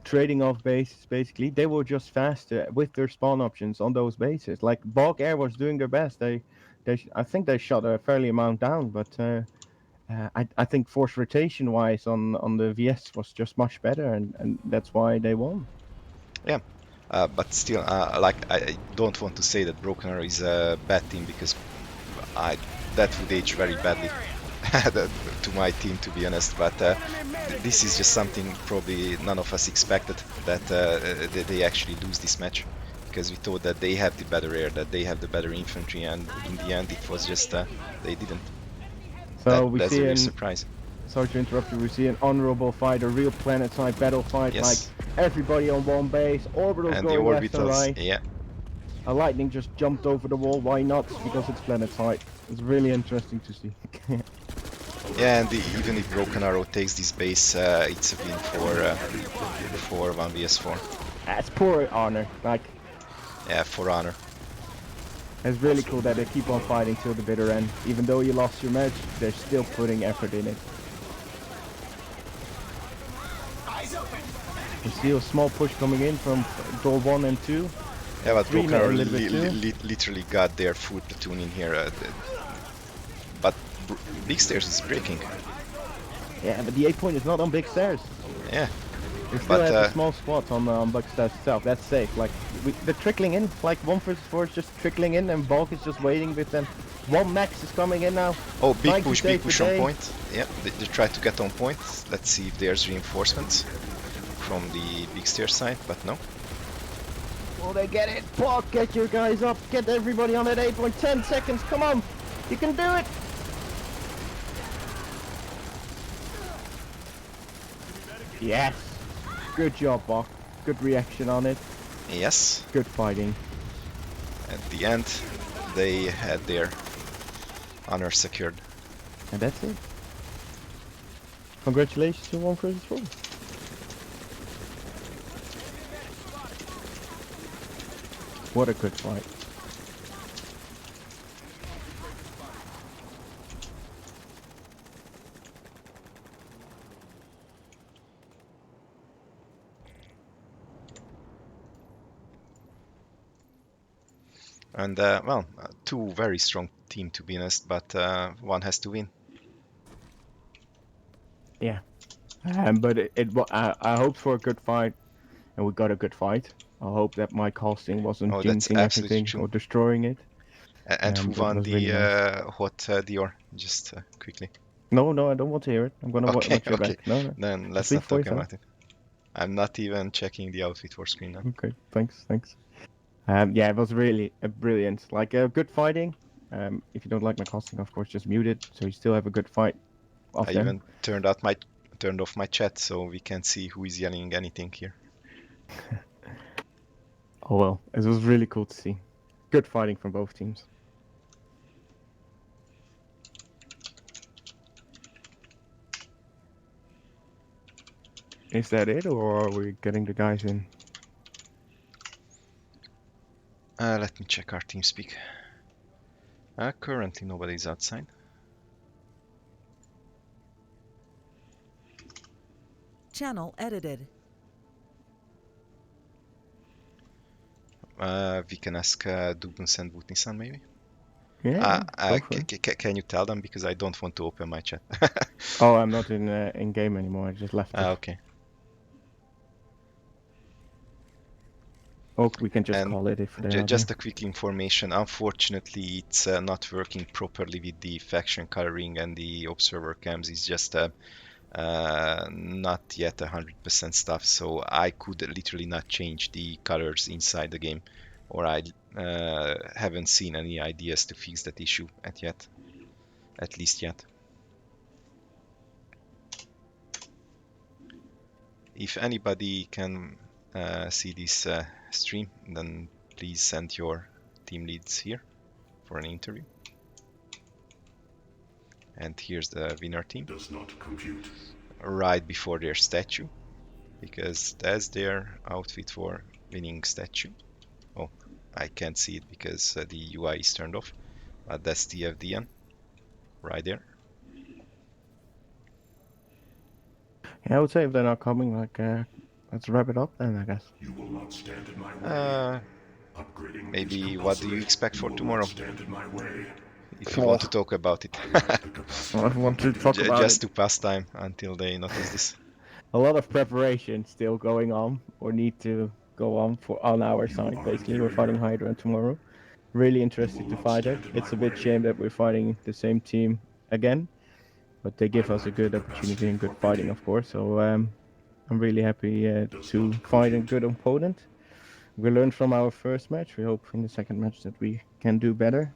trading off bases. Basically, they were just faster with their spawn options on those bases. Like BAWC Air was doing their best. I think they shot a fairly amount down, but I think force rotation wise on the VS was just much better, and that's why they won. Yeah, but still, like I don't want to say that Broken Arrow is a bad team, because I that would age very badly to my team, to be honest. But this is just something probably none of us expected, that they actually lose this match, because we thought that they have the better air, that they have the better infantry, and in the end it was just they didn't. So we That's a see real surprise. sorry to interrupt you, we see an honorable fight, a real planet-side battle fight, Yes. like everybody on one base, orbitals And the going left and orbitals, right. yeah. A lightning just jumped over the wall, why not? Because it's planet-side. It's really interesting to see. Yeah, and even if Broken Arrow takes this base, it's a win for 1vs4. That's poor honor. Like, Yeah, for honor. it's really cool that they keep on fighting till the bitter end. Even though you lost your match, they're still putting effort in it. You see a small push coming in from door 1 and 2. Yeah, but Three Broken Arrow men a little bit literally got their full platoon in here. But Big Stairs is breaking. Yeah, but the 8 point is not on big stairs. Yeah, They still but have a small spot on big stairs itself. That's safe. Like they're trickling in. Like 1 vs 4 is just trickling in, and BAWC is just waiting with them. One max is coming in now. oh, Trying to big save push the on day. point. Yeah, they try to get on point. Let's see if there's reinforcements from the Big Stairs side, but no. Will they get it? BAWC, get your guys up. Get everybody on that 8 point. 10 seconds. Come on. You can do it. Yes. Good job, BAWC. Good reaction on it. Yes, Good fighting. at the end they had their honor secured. And that's it. Congratulations to 1 vs 4. What a good fight. And well, two very strong team, to be honest, but one has to win. Yeah. But I hoped for a good fight, and we got a good fight. I hope that my casting wasn't Oh, that's jinxing absolutely everything true. or destroying it. And who But it won was the really nice. hot Dior? Just quickly. No, I don't want to hear it. I'm gonna Okay, watch your okay. back. No. Then let's Speak not for talk yourself. about it. I'm not even checking the outfit for screen now. Okay, thanks. Yeah, it was really brilliant. Like good fighting. If you don't like my casting, of course, just mute it. So you still have a good fight of I them. even turned off my chat so we can see who is yelling anything here. Oh well, it was really cool to see. Good fighting from both teams. Is that it, or are we getting the guys in? Let me check our TeamSpeak. Currently nobody's outside. Channel edited. We can ask Dubens and Butnisan maybe. Yeah. Go for it. Can you tell them, because I don't want to open my chat. Oh, I'm not in game anymore. I just left it. Okay. Oh, we can just And call it if they are just there. a quick information. Unfortunately, it's not working properly with the faction coloring and the observer cams. It's just not yet 100% stuff, so I could literally not change the colors inside the game, or I haven't seen any ideas to fix that issue at least yet. If anybody can see this stream, then please send your team leads here for an interview. And here's the winner team. Does not compute. Right before their statue, because that's their outfit for winning statue. Oh, I can't see it because the UI is turned off, but that's the FDN right there. Yeah, I would say if they're not coming, like, let's wrap it up then, I guess. You will not stand in my way. Upgrading Maybe is what do you compulsory. expect for You will tomorrow? not stand in my way. If you want to talk about it. I lack the capacity. I want to talk about Just it. to pass time until they notice this. A lot of preparation still going on, or need to go on on our side. Basically, we're fighting Hydra tomorrow. Really interested to fight it. It's a bit shame that we're fighting the same team again, but they give us a good opportunity and good fighting, of course. So I'm really happy to fight a good opponent. We learned from our first match. We hope in the second match that we can do better.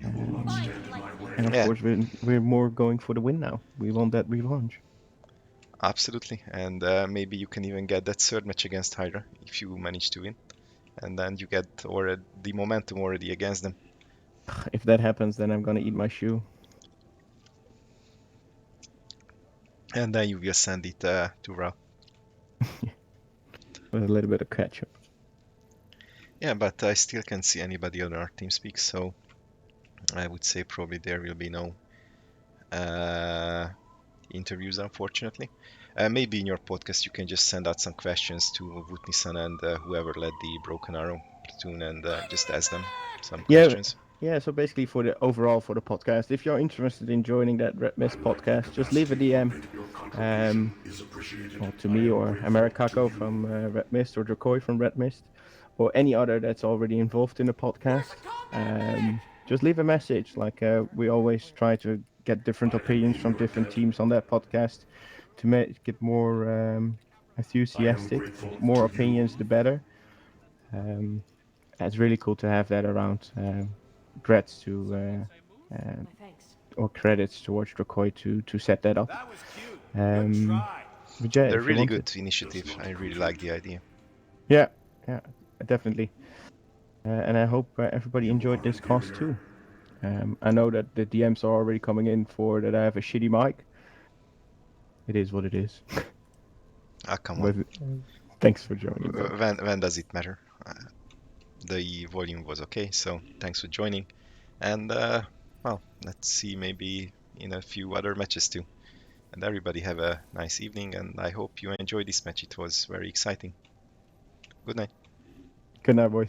You will not stand in my way. And of Yeah. course, we're more going for the win now. We want that revenge. Absolutely, and maybe you can even get that third match against Hydra if you manage to win, and then you get the momentum already against them. If that happens, then I'm gonna eat my shoe. And then you will send it to Raw. With a little bit of ketchup. Yeah, but I still can't see anybody on our team speak, so I would say probably there will be no interviews, unfortunately. Maybe in your podcast you can just send out some questions to Wutnisan and whoever led the Broken Arrow platoon, and just ask them some questions. Yeah, so basically for the overall for the podcast, if you're interested in joining that Red Mist podcast, just leave a DM or to me or Americaco from Red Mist or Dracoy from Red Mist or any other that's already involved in the podcast. Just leave a message. Like we always try to get different opinions from different teams on that podcast to make it more enthusiastic. More opinions, the better. It's really cool to have that around. Congrats to or credits towards Dracoy to set that up. That was cute. Good try. But yeah, They're if you really want good initiative. I really like the idea. Yeah, definitely. And I hope everybody enjoyed this cast too. I know that the DMs are already coming in for that I have a shitty mic. It is what it is. Ah, come on. But thanks for joining. bro. When does it matter? The volume was okay, so thanks for joining. And well, let's see maybe in a few other matches too. And everybody have a nice evening, and I hope you enjoyed this match. It was very exciting. Good night. Good night, boys.